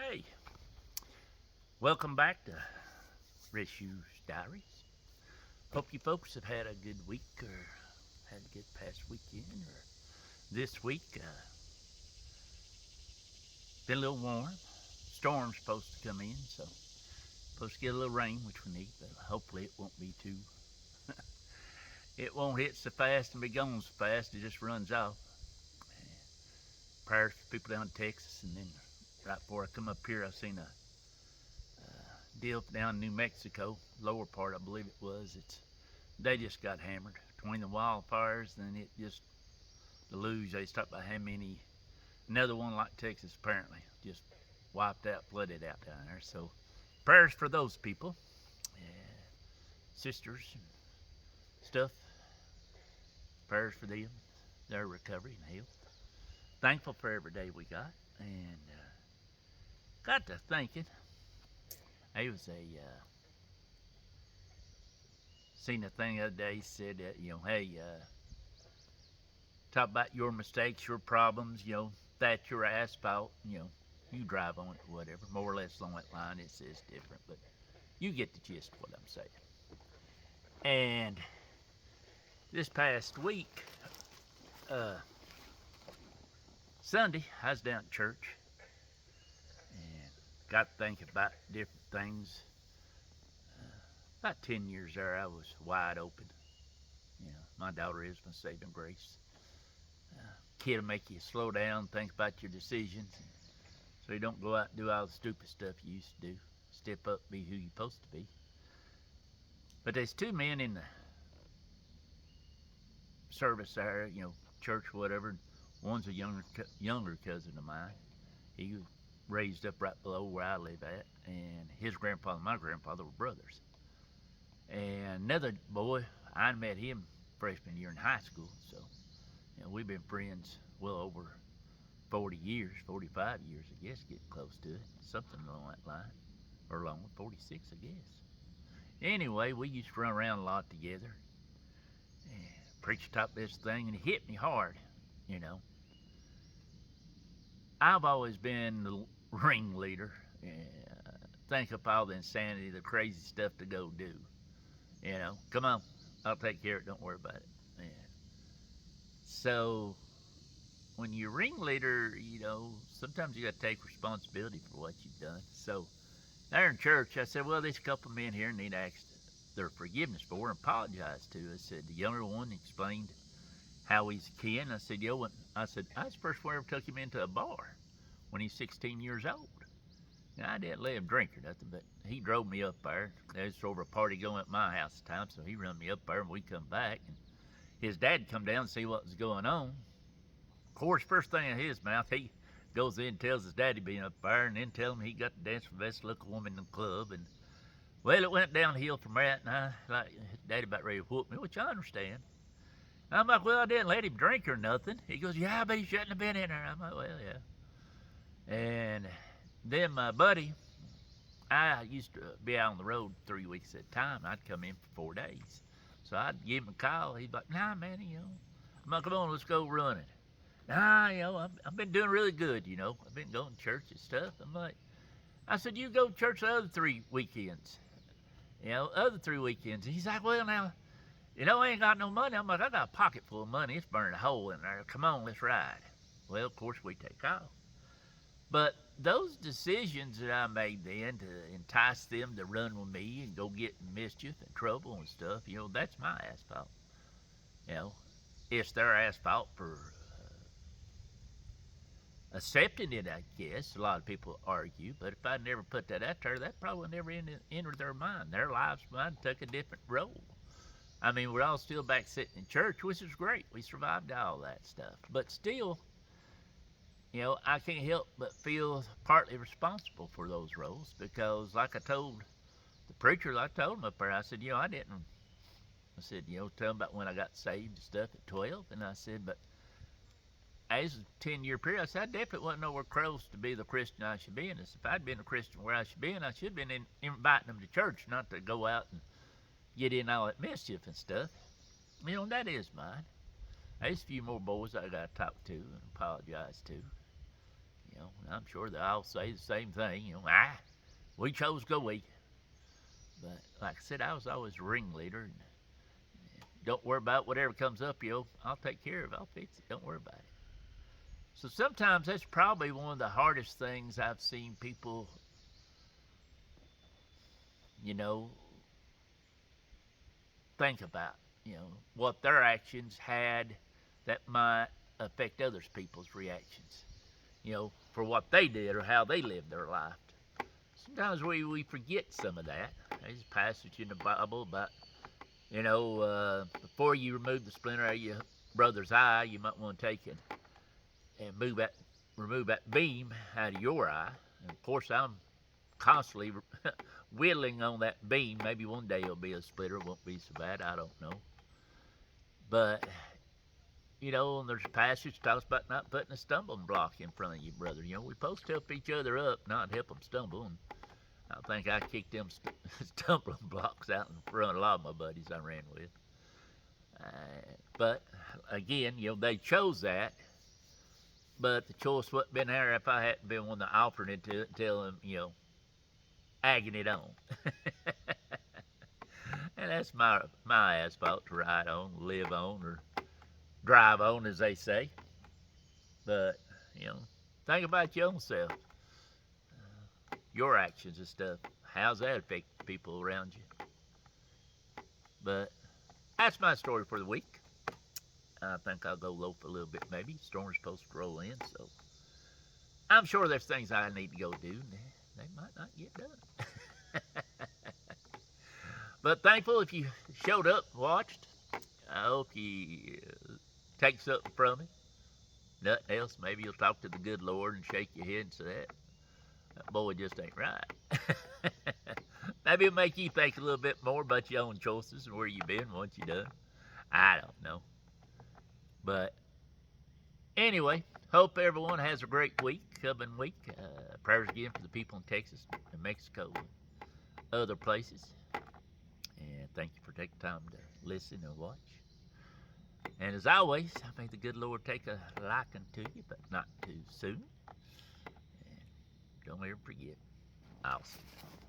Hey, welcome back to Rescue's Diaries. Hope you folks have had a good week or had a good past weekend or this week. Been a little warm. Storm's supposed to come in, so supposed to get a little rain, which we need, but hopefully it won't be too. It won't hit so fast and be gone so fast it just runs off. Prayers for people down in Texas, and then right before I come up here, I seen a deal down in New Mexico, lower part, I believe it was. They just got hammered between the wildfires, and then it just deluge. They talked about how many. Another one like Texas apparently just wiped out, flooded out down there. So prayers for those people, sisters and stuff. Prayers for them, their recovery and health. Thankful for every day we got, and got to thinking. It was seen a thing the other day said that hey, talk about your mistakes, your problems. That's your asphalt. You drive on it or whatever. More or less along that line, it says different, but you get the gist of what I'm saying. And this past week, uh, Sunday, I was down at church and got to thinking about different things. About 10 years there, I was wide open. My daughter is my saving grace. Kid will make you slow down, think about your decisions, so you don't go out and do all the stupid stuff you used to do. Step up, be who you're supposed to be. But there's two men in the service there, church, whatever. One's a younger cousin of mine. He was raised up right below where I live at, and his grandfather and my grandfather were brothers. And another boy, I met him freshman year in high school, so we've been friends well over 40 years, 45 years, I guess, getting close to it, something along that line, or longer, 46, I guess. Anyway, we used to run around a lot together. And preacher taught this thing, and it hit me hard. I've always been the ringleader. Think up all the insanity, the crazy stuff to go do. Come on, I'll take care of it. Don't worry about it. So when you're ringleader, sometimes you got to take responsibility for what you've done. So there in church, I said, well, there's a couple of men here need to ask their forgiveness for and apologize to. I said, the younger one explained how he's a kid. I said, I was the first one ever took him into a bar when he's 16 years old. Now, I didn't let him drink or nothing, but he drove me up there. There was over a party going at my house at the time, so he run me up there, and we come back, and his dad come down and see what was going on. Of course, first thing in his mouth, he goes in and tells his daddy being up there, and then tell him he got to dance with the best looking woman in the club. And well, it went downhill from that, and his daddy about ready to whoop me, which I understand. And I'm like, well, I didn't let him drink or nothing. He goes, yeah, but he shouldn't have been in there. I'm like, well, yeah. And then my buddy, I used to be out on the road 3 weeks at a time. I'd come in for 4 days. So I'd give him a call. He'd be like, nah, man, I'm like, come on, let's go running. Nah, I've been doing really good, I've been going to church and stuff. I said, you go to church the other 3 weekends. Other 3 weekends. He's like, well, now, I ain't got no money. I'm like, I got a pocket full of money. It's burning a hole in there. Come on, let's ride. Well, of course, we take off. But those decisions that I made then to entice them to run with me and go get in mischief and trouble and stuff, that's my asphalt. It's their asphalt for accepting it, I guess. A lot of people argue, but if I never put that out there, that probably never entered their mind. Their lives might have took a different role. I mean, we're all still back sitting in church, which is great. We survived all that stuff. But still, I can't help but feel partly responsible for those roles because, like I told the preacher, I told him up there, I said, I didn't. I said, tell him about when I got saved and stuff at 12. And I said, but as a 10-year period, I said, I definitely wasn't nowhere close to be the Christian I should be. And if I'd been a Christian where I should be, I should have been inviting them to church, not to go out and get in all that mischief and stuff. That is mine. There's a few more boys I got to talk to and apologize to. I'm sure they all say the same thing. We chose to go eat. But like I said, I was always a ringleader. And don't worry about whatever comes up, I'll take care of it. I'll fix it. Don't worry about it. So sometimes that's probably one of the hardest things I've seen people, you know, think about. What their actions had that might affect others people's reactions. For what they did or how they lived their life. Sometimes we forget some of that. There's a passage in the Bible about, before you remove the splinter out of your brother's eye, you might want to take it and remove that beam out of your eye. And of course, I'm constantly whittling on that beam. Maybe one day it'll be a splitter. It won't be so bad. I don't know. But and there's a passage that talks about not putting a stumbling block in front of your brother. We're supposed to help each other up, not help them stumble. And I think I kicked them stumbling blocks out in front of a lot of my buddies I ran with. But again, they chose that. But the choice wouldn't been there if I hadn't been one that offered it to tell them, agging it on. And that's my asphalt to ride on, live on, or drive on, as they say. But, think about your own self. Your actions and stuff. How's that affect people around you? But that's my story for the week. I think I'll go low for a little bit maybe. Storm's supposed to roll in, so I'm sure there's things I need to go do. They might not get done. But thankful if you showed up and watched. I hope you take something from it. Nothing else. Maybe you'll talk to the good Lord and shake your head and say, that boy just ain't right. Maybe it'll make you think a little bit more about your own choices and where you've been, what you done. I don't know. But anyway, hope everyone has a great week, coming week. Prayers again for the people in Texas and Mexico and other places. And thank you for taking time to listen and watch. And as always, may the good Lord take a liking to you, but not too soon. And don't ever forget, I'll see you.